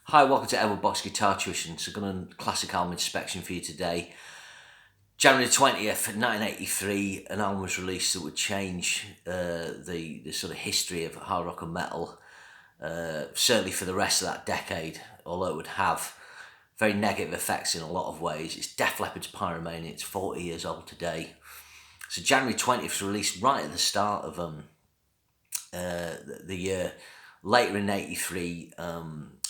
Hi, welcome to Edward Box Guitar Tuition. So, I've got a classic album inspection for you today. January 20th, 1983, an album was released that would change the sort of history of hard rock and metal, certainly for the rest of that decade, although it would have very negative effects in a lot of ways. It's Def Leppard's Pyromania. It's 40 years old today. So, January 20th was released right at the start of the year. Later in '83,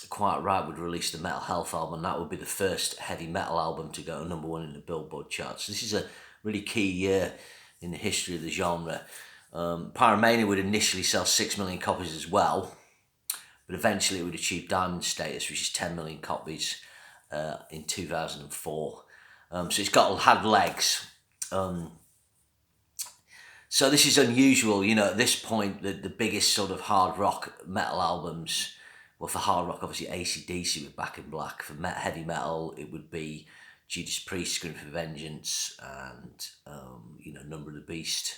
Quiet Riot would release the Metal Health album, and that would be the first heavy metal album to go to #1 in the Billboard charts. So this is a really key year in the history of the genre. Pyromania would initially sell 6 million copies as well, but eventually it would achieve diamond status, which is 10 million copies in 2004. So it's had legs. So this is unusual, at this point, the biggest sort of hard rock metal albums, well, for hard rock, obviously AC/DC with Back in Black. For heavy metal, it would be Judas Priest, Scream for Vengeance, and, Number of the Beast,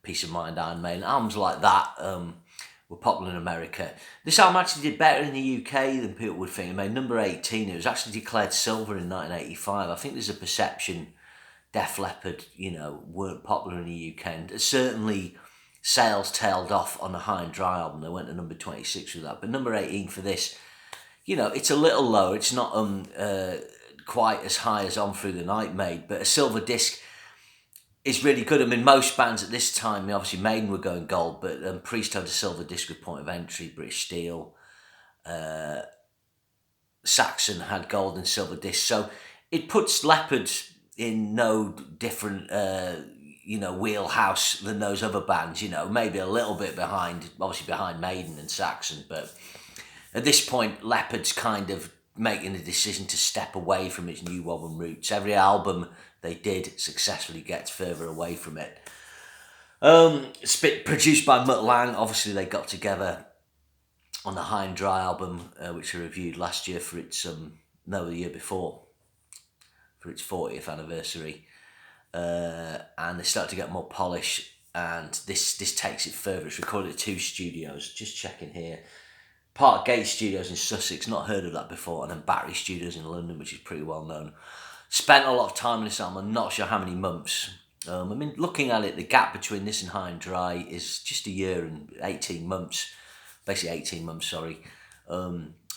Peace of Mind, Iron Maiden. Albums like that were popular in America. This album actually did better in the UK than people would think. It made number 18. It was actually declared silver in 1985. I think there's a perception Def Leppard, weren't popular in the UK. And certainly sales tailed off on the High and Dry album. They went to number 26 with that. But number 18 for this, it's a little lower. It's not quite as high as On Through the Night made. But a silver disc is really good. I mean, most bands at this time, obviously Maiden were going gold, but Priest had a silver disc with Point of Entry, British Steel. Saxon had gold and silver discs. So it puts Leppard in no different, wheelhouse than those other bands, maybe a little bit behind, obviously behind Maiden and Saxon, but at this point, Leppard's kind of making the decision to step away from its new album roots. Every album they did successfully gets further away from it. It's produced by Mutt Lange. Obviously, they got together on the High and Dry album, which I reviewed last year for its, the year before, for its 40th anniversary, and they start to get more polish, and this takes it further. It's recorded at 2 studios, just checking here. Parkgate Studios in Sussex, not heard of that before, and then Battery Studios in London, which is pretty well known. Spent a lot of time on this album, I'm not sure how many months. Looking at it, the gap between this and High and Dry is just a year and 18 months, basically 18 months, sorry.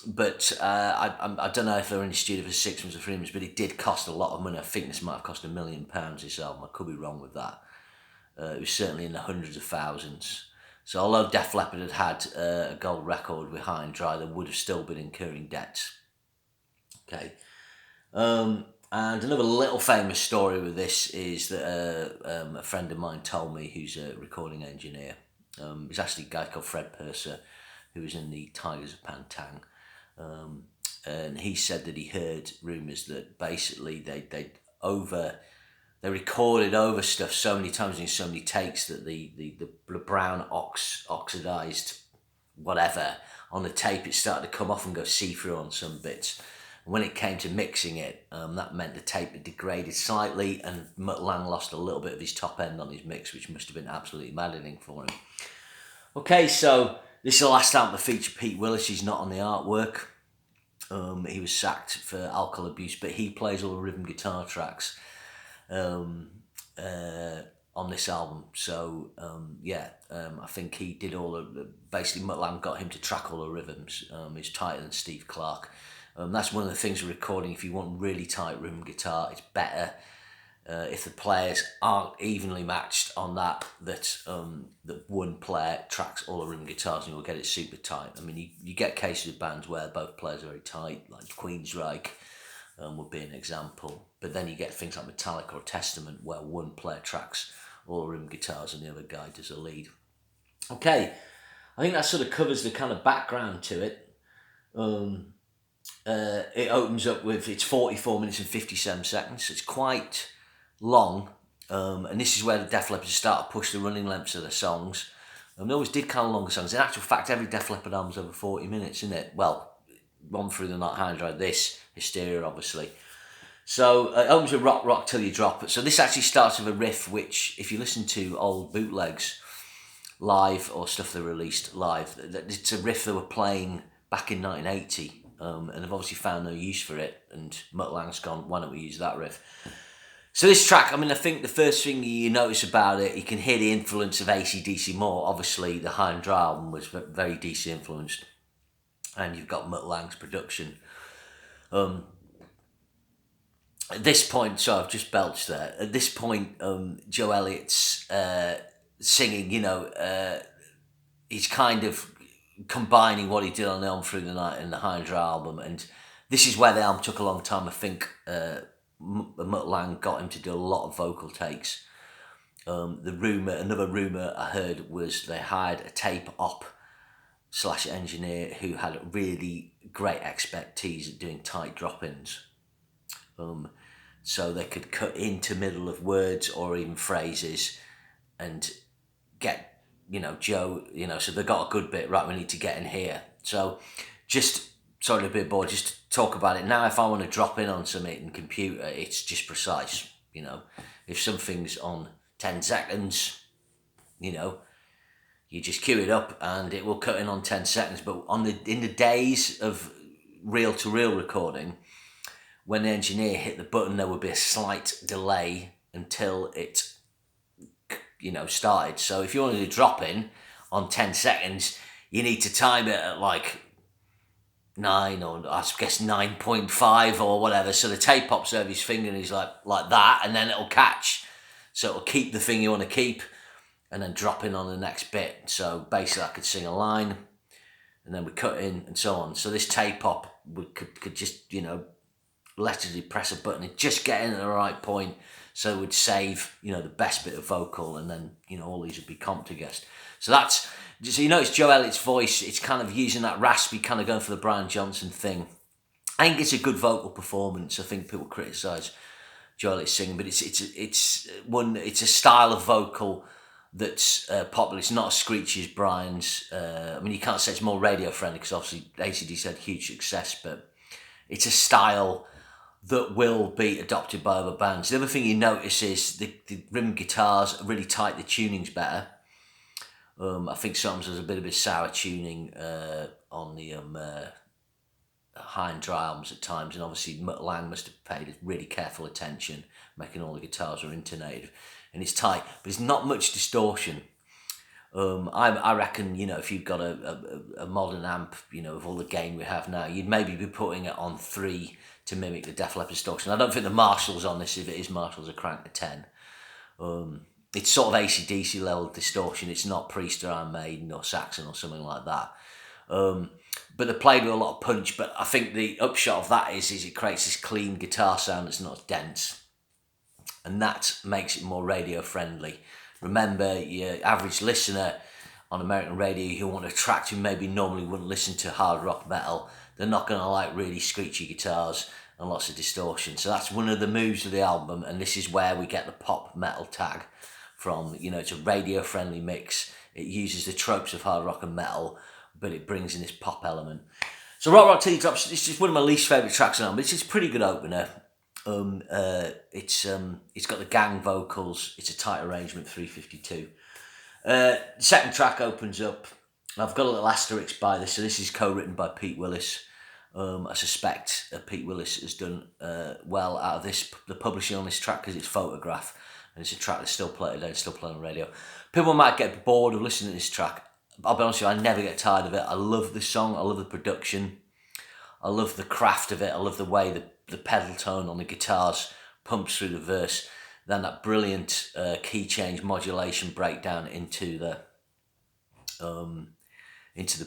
But I don't know if they were in the studio for 6 months or 3 months, but it did cost a lot of money. I think this might have cost £1 million, this album. I could be wrong with that. It was certainly in the hundreds of thousands. So although Def Leppard had a gold record with High and Dry, they would have still been incurring debts. Okay. And another little famous story with this is that a friend of mine told me, who's a recording engineer. It's actually a guy called Fred Purser, who was in the Tigers of Pantang. And he said that he heard rumours that basically they recorded over stuff so many times in so many takes that the brown oxidised whatever on the tape, it started to come off and go see-through on some bits. And when it came to mixing it, that meant the tape had degraded slightly, and Mutt Lange lost a little bit of his top end on his mix, which must have been absolutely maddening for him. Okay, so this is the last album to feature Pete Willis. He's not on the artwork. He was sacked for alcohol abuse, but he plays all the rhythm guitar tracks on this album. So, I think he did basically Mutt Lange got him to track all the rhythms. He's tighter than Steve Clark. That's one of the things with recording. If you want really tight rhythm guitar, it's better if the players aren't evenly matched on that one player tracks all the rhythm guitars and you'll get it super tight. You get cases of bands where both players are very tight, like Queensryche would be an example. But then you get things like Metallica or Testament where one player tracks all the rhythm guitars and the other guy does a lead. Okay, I think that sort of covers the kind of background to it. It opens up with, it's 44 minutes and 57 seconds. It's quite long, and this is where the Def Leppard start to push the running lengths of the songs. They always did kind of longer songs. In actual fact, every Def Leppard album's over 40 minutes, isn't it? Well, On Through the Night, High and Dry, this, Hysteria, obviously. So it opens with Rock Rock Till You Drop It. So this actually starts with a riff which, if you listen to old bootlegs live or stuff they released live, it's a riff they were playing back in 1980. and they've obviously found no use for it, and Mutt Lange's gone, why don't we use that riff? So this track, I mean, I think the first thing you notice about it, you can hear the influence of AC/DC more. Obviously, the High and Dry album was very DC influenced, and you've got Mutt Lange's production. At this point, so I've just belched there. At this point, Joe Elliott's singing, he's kind of combining what he did on On Through the Night and the High and Dry album, and this is where the album took a long time. I think Mutt Lange got him to do a lot of vocal takes. Another rumour I heard was they hired a tape op / engineer who had really great expertise at doing tight drop-ins. So they could cut into middle of words or even phrases and get, Joe, so they got a good bit, right, we need to get in here. So just, sorry to be a bore, just to talk about it. Now if I want to drop in on something in computer, it's just precise, If something's on 10 seconds, you just cue it up and it will cut in on 10 seconds. But in the days of reel-to-reel recording, when the engineer hit the button, there would be a slight delay until it, started. So if you wanted to drop in on 10 seconds, you need to time it at like 9 or I guess 9.5 or whatever. So the tape pops over his finger and he's like that, and then it'll catch. So it'll keep the thing you want to keep and then drop in on the next bit. So basically I could sing a line and then we cut in and so on. So this tape pop could just, literally press a button and just get in at the right point, so it would save, the best bit of vocal, and then, all these would be comped against. So it's Joe Elliott's voice, it's kind of using that raspy, kind of going for the Brian Johnson thing. I think it's a good vocal performance. I think people criticise Joe Elliott's singing, but it's a style of vocal that's popular. It's not as screechy as Brian's. You can't say it's more radio friendly because obviously AC/DC had huge success, but it's a style that will be adopted by other bands. The other thing you notice is the rhythm guitars are really tight, the tuning's better. I think sometimes there's a bit of a sour tuning on the High and Dry albums at times, and obviously Mutt Lange must have paid really careful attention, making all the guitars are intonated, and it's tight, but there's not much distortion. I reckon, if you've got a modern amp, with all the gain we have now, you'd maybe be putting it on 3 to mimic the Def Leppard distortion. I don't think the Marshall's on this. If it is Marshall's, are cranked to 10. It's sort of AC/DC level distortion. It's not Priest or Iron Maiden or Saxon or something like that. But they're played with a lot of punch. But I think the upshot of that is it creates this clean guitar sound that's not as dense. And that makes it more radio friendly. Remember, your average listener on American radio who want a track who maybe normally wouldn't listen to hard rock metal, they're not going to like really screechy guitars and lots of distortion. So that's one of the moves of the album, and this is where we get the pop metal tag from. It's a radio friendly mix. It uses the tropes of hard rock and metal, but it brings in this pop element. So Rock Teardrops, this is one of my least favourite tracks on the album, but it's a pretty good opener. It's got the gang vocals. It's a tight arrangement, 352. Second track opens up. I've got a little asterisk by this. So this is co-written by Pete Willis. I suspect Pete Willis has done well out of this. The publishing on this track because it's Photograph, and it's a track that's still played today, still playing on radio. People might get bored of listening to this track. I'll be honest with you, I never get tired of it. I love the song. I love the production. I love the craft of it. I love the way the pedal tone on the guitars pumps through the verse. Then that brilliant key change modulation breakdown into the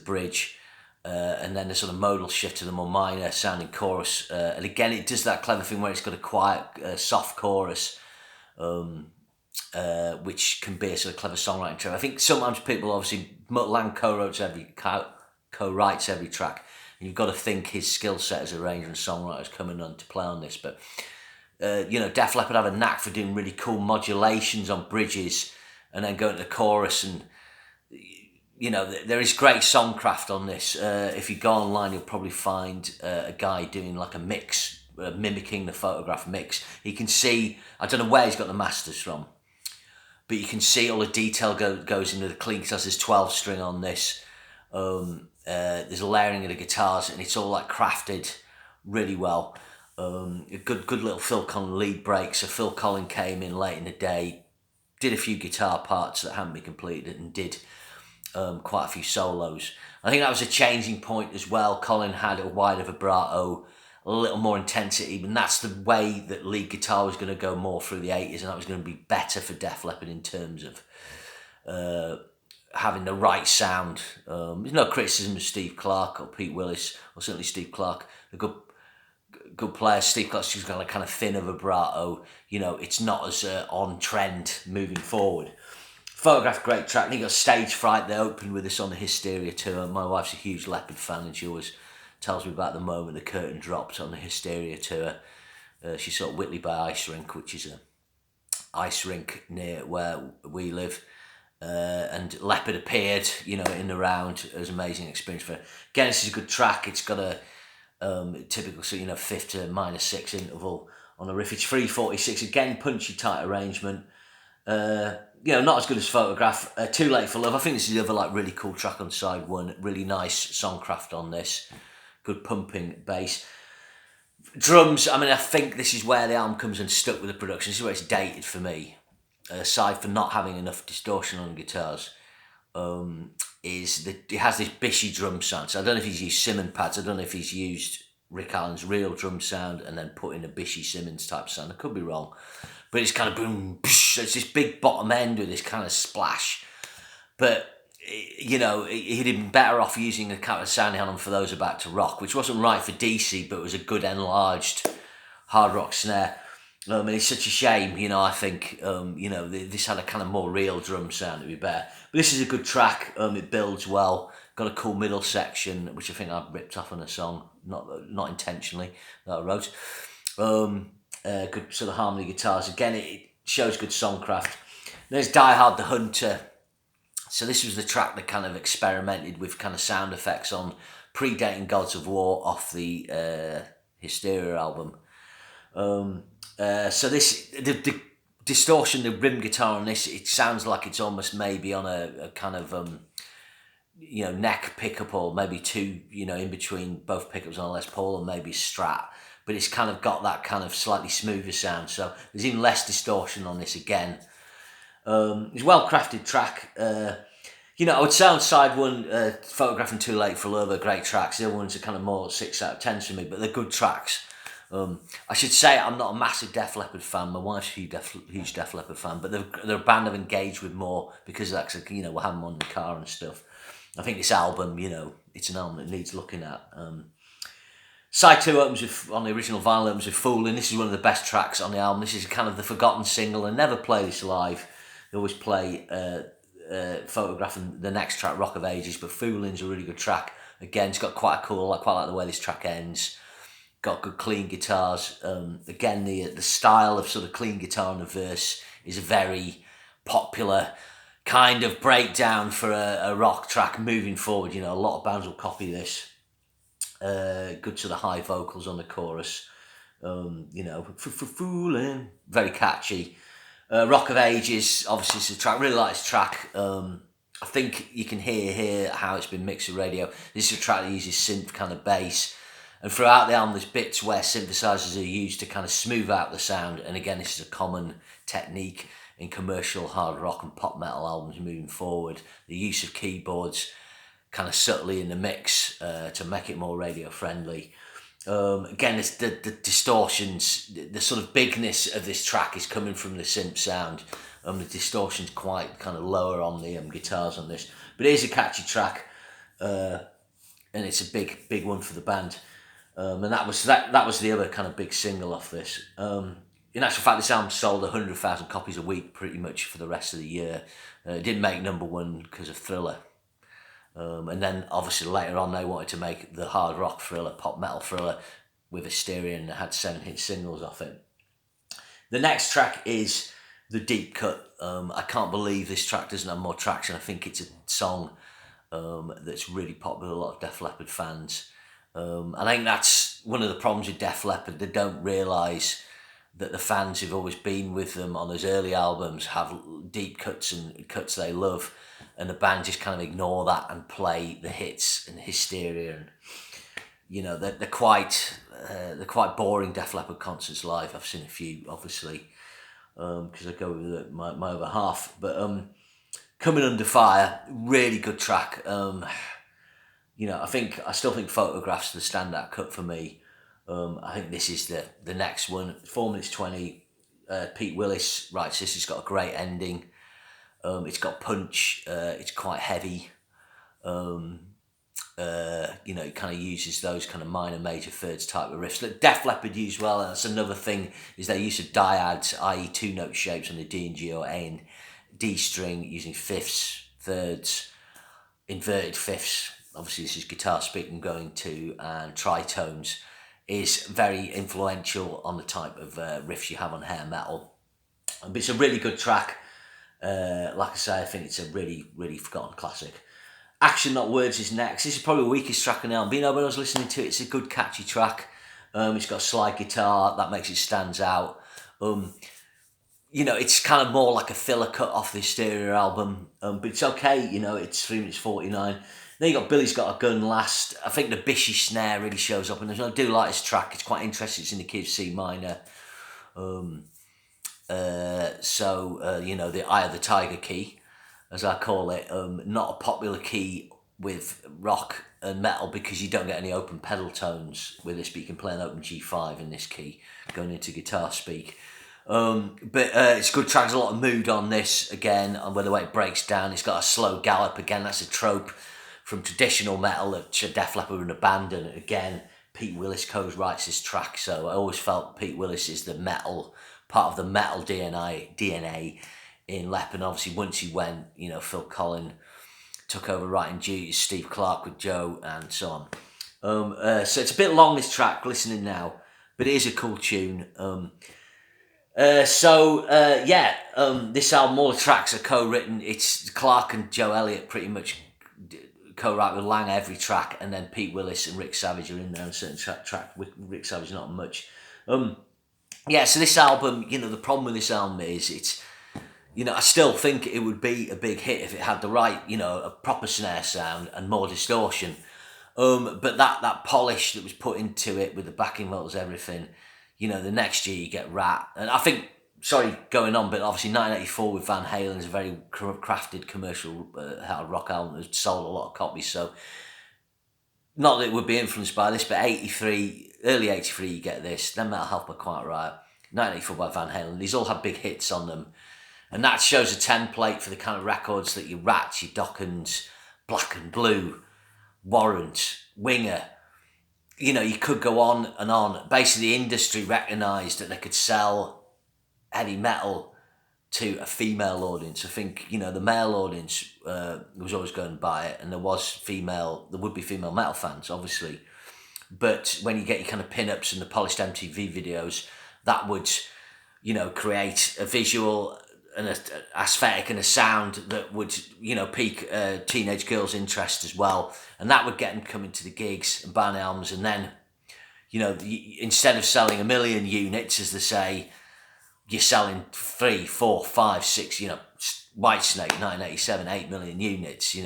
bridge. And then the sort of modal shift to the more minor sounding chorus. And again, it does that clever thing where it's got a quiet, soft chorus, which can be a sort of clever songwriting trick. I think sometimes people, obviously, Mutt Lange co-writes every track. And you've got to think his skill set as a arranger and songwriter is coming on to play on this. But, Def Leppard have a knack for doing really cool modulations on bridges and then going to the chorus, and there is great songcraft on this. If you go online, you'll probably find a guy doing like a mix, mimicking the Photograph mix. You can see, I don't know where he's got the masters from, but you can see all the detail goes into the clean, because there's 12 string on this. There's a layering of the guitars, and it's all like crafted really well. A good little Phil Collin lead break. So Phil Collin came in late in the day, did a few guitar parts that hadn't been completed, and did quite a few solos. I think that was a changing point as well. Colin had a wider vibrato, a little more intensity, and that's the way that lead guitar was going to go more through the 80s, and that was going to be better for Def Leppard in terms of having the right sound. There's no criticism of Steve Clark or Pete Willis, or certainly Steve Clark. A good player. Steve Clark's just got a kind of thinner vibrato. It's not as on trend moving forward. Photograph, great track. And he got Stage Fright. They opened with us on the Hysteria tour. My wife's a huge Leppard fan, and she always tells me about the moment the curtain dropped on the Hysteria tour. She saw Whitley by Ice Rink, which is a ice rink near where we live. And Leppard appeared, in the round. It was an amazing experience for her. Again, this is a good track. It's got a typical, fifth to minor 6 interval on the riff. It's 3/46. Again, punchy, tight arrangement. Not as good as Photograph. Too Late for Love. I think this is the other really cool track on side 1. Really nice songcraft on this. Good pumping bass. Drums. I think this is where the album comes unstuck with the production. This is where it's dated for me. Aside from not having enough distortion on the guitars, is that it has this bishy drum sound. So I don't know if he's used Simmons pads. I don't know if he's used Rick Allen's real drum sound and then put in a bishy Simmons type sound. I could be wrong. But it's kind of boom, psh, it's this big bottom end with this kind of splash. But, he'd have been better off using a kind of sounding on for those about to rock, which wasn't right for DC, but it was a good enlarged hard rock snare. And it's such a shame, I think, this had a kind of more real drum sound, it'd be better. But this is a good track, it builds well, got a cool middle section, which I think I ripped off on a song, not intentionally, that I wrote. Good sort of harmony guitars. Again, it shows good songcraft. There's Die Hard the Hunter. So this was the track that kind of experimented with kind of sound effects on predating Gods of War off the Hysteria album. So the distortion, the rim guitar on this, it sounds like it's almost maybe on a kind of neck pickup, or maybe two, in between both pickups on a Les Paul, or maybe Strat. But it's kind of got that kind of slightly smoother sound. So there's even less distortion on this again. It's a well-crafted track. I would say on side 1, Photograph and Too Late for Love are great tracks. The other ones are kind of more 6 out of 10 for me, but they're good tracks. I should say I'm not a massive Def Leppard fan. My wife's a huge Def Leppard fan, but they're a band I've engaged with more because actually, we'll have them on the car and stuff. I think this album, it's an album that needs looking at. Side 2 opens on the original vinyl, opens with Foolin'. This is one of the best tracks on the album. This is kind of the forgotten single, and never play this live. They always play Photograph and the next track, Rock of Ages, but Foolin's a really good track. Again, it's got quite a cool, I quite like the way this track ends. Got good clean guitars. Again, the style of sort of clean guitar in the verse is a very popular kind of breakdown for a rock track moving forward. A lot of bands will copy this. Good sort of high vocals on the chorus. Foolin', very catchy. Rock of Ages, obviously it's a track, really like this track. I think you can hear how it's been mixed with radio. This is a track that uses synth kind of bass. And throughout the album, there's bits where synthesizers are used to kind of smooth out the sound. And again, this is a common technique in commercial hard rock and pop metal albums moving forward. The use of keyboards kind of subtly in the mix to make it more radio friendly. Again, the distortions, the sort of bigness of this track is coming from the synth sound. The distortion's quite kind of lower on the guitars on this. But it is a catchy track. And it's a big one for the band. And that was the other kind of big single off this. In actual fact, this album sold 100,000 copies a week pretty much for the rest of the year. It didn't make number 1 because of Thriller. And then obviously later on they wanted to make the hard rock thriller, pop metal thriller with Hysteria, and had 7 hit singles off it. The next track is The Deep Cut. I can't believe this track doesn't have more traction. I think it's a song that's really popular with a lot of Def Leppard fans. I think that's one of the problems with Def Leppard. They don't realise that the fans who've always been with them on those early albums have deep cuts and cuts they love, and the band just kind of ignore that and play the hits and Hysteria, and they're quite boring Def Leppard concerts live. I've seen a few, obviously, because I go with my other half, but Coming Under Fire, really good track. I still think Photographs the standout cut for me. I think this is the next one. 4 minutes 20. Pete Willis writes this. It's got a great ending. It's got punch. It's quite heavy. It kind of uses those kind of minor, major thirds type of riffs that Def Leppard use well. And that's another thing, is their use of dyads, i.e. 2-note shapes on the D and G or A and D string, using fifths, thirds, inverted fifths. Obviously this is guitar speaking going to, and tritones, is very influential on the type of riffs you have on hair metal. But it's a really good track. Like I say, I think it's a really, really forgotten classic. Action Not Words is next. This is probably the weakest track on the album, but when I was listening to it, it's a good catchy track. It's got a slide guitar, that makes it stands out. It's kind of more like a filler cut off the Hysteria album, but it's okay, it's 3 minutes 49. Then you got Billy's Got a Gun last. I think the Bishy snare really shows up in this. I do like this track, it's quite interesting, it's in the key of C minor. The Eye of the Tiger key, as I call it, not a popular key with rock and metal because you don't get any open pedal tones with this, but you can play an open G5 in this key going into guitar speak. But it's a good track. There's a lot of mood on this again, and the way it breaks down. It's got a slow gallop again. That's a trope from traditional metal that Def Leppard would abandon. Again, Pete Willis co-writes this track, so I always felt Pete Willis is the metal part of the metal DNA in Leppard. And obviously, once he went, Phil Collin took over writing duties, Steve Clark with Joe, and so on. So it's a bit long, this track, listening now, but it is a cool tune. This album, all the tracks are co-written. It's Clark and Joe Elliott pretty much co-write with Lang every track, and then Pete Willis and Rick Savage are in there on certain track. Rick Savage not much. So this album, the problem with this album is it's, I still think it would be a big hit if it had the right, a proper snare sound and more distortion. But that polish that was put into it with the backing vocals, everything, the next year you get Rat. And I think, going on, but obviously 1984 with Van Halen is a very crafted commercial hard rock album that sold a lot of copies. So, not that it would be influenced by this, but early 83 you get this. Then Metal Health by Quiet Riot, 1984 by Van Halen. These all have big hits on them. And that shows a template for the kind of records that your Rats, your Dockens, Black and Blue, Warrant, Winger, you could go on and on. Basically, the industry recognised that they could sell heavy metal to a female audience. I think, the male audience was always going to buy it, and there would be female metal fans, obviously. But when you get your kind of pin-ups and the polished MTV videos, that would, create a visual and an aesthetic and a sound that would, pique teenage girls' interest as well. And that would get them coming to the gigs and buying albums. And then, instead of selling 1 million units, as they say, you're selling 3, 4, 5, 6, Whitesnake, 1987, 8 million units,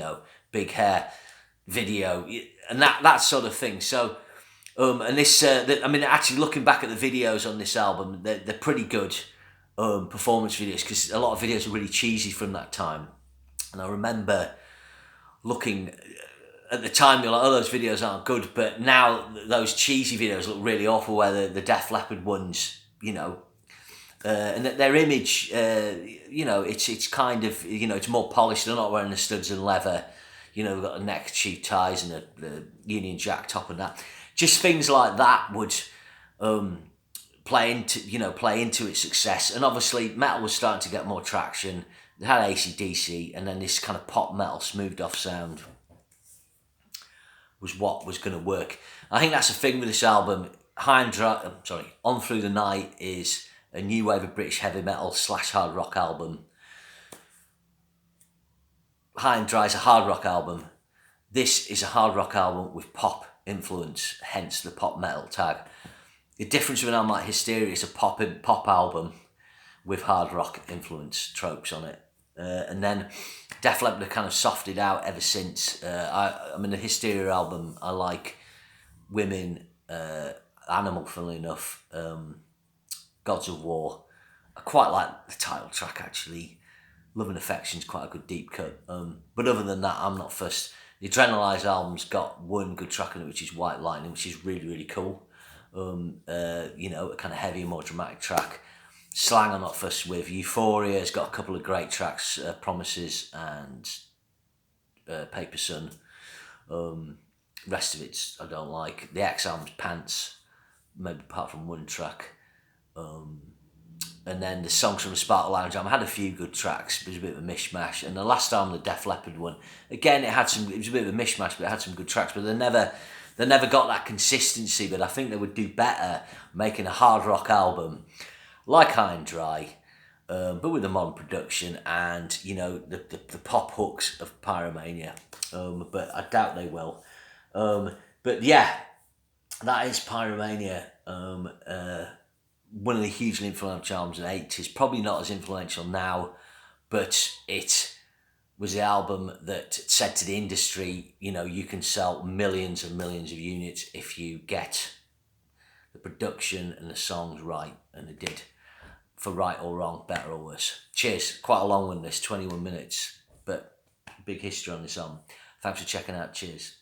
Big Hair, video, and that sort of thing. So, and this, actually looking back at the videos on this album, they're pretty good performance videos, because a lot of videos are really cheesy from that time. And I remember looking at the time, you're like, oh, those videos aren't good, but now those cheesy videos look really awful, where the Def Leppard ones, and their image, it's kind of, it's more polished. They're not wearing the studs and leather, they've got the neck cheap ties and the Union Jack top and that. Just things like that would play into its success. And obviously metal was starting to get more traction. They had AC/DC, and then this kind of pop metal smoothed off sound was what was going to work. I think that's the thing with this album. On Through the Night is a new wave of British heavy metal / hard rock album. High and Dry is a hard rock album. This is a hard rock album with pop influence, hence the pop metal tag. the difference with an album like Hysteria, it's a pop album with hard rock influence tropes on it. And then Def Leppard have kind of softed out ever since. I mean, the Hysteria album, I like Women, Animal, funnily enough, Gods of War. I quite like the title track, actually. Love and Affection's quite a good deep cut. But other than that, I'm not fussed. The Adrenalize album's got one good track on it, which is White Lightning, which is really, really cool. You know, a kind of heavier, more dramatic track. Slang I'm not fussed with. Euphoria's got a couple of great tracks, Promises and Paper Sun. Rest of it I don't like. The X album's Pants, maybe apart from one track. And then the songs from the Sparkle Lounge album had a few good tracks, but it was a bit of a mishmash. And the last album, the Def Leppard one, again it was a bit of a mishmash, but it had some good tracks. But they never got that consistency. But I think they would do better making a hard rock album like High and Dry, but with a modern production and, you know, the pop hooks of Pyromania. But I doubt they will. But yeah, that is Pyromania. One of the hugely influential albums in the 80s. Probably not as influential now, but it was the album that said to the industry, you know, you can sell millions and millions of units if you get the production and the songs right. And they did. For right or wrong, better or worse. Cheers. Quite a long one, this, 21 minutes, but big history on this album. Thanks for checking out. Cheers.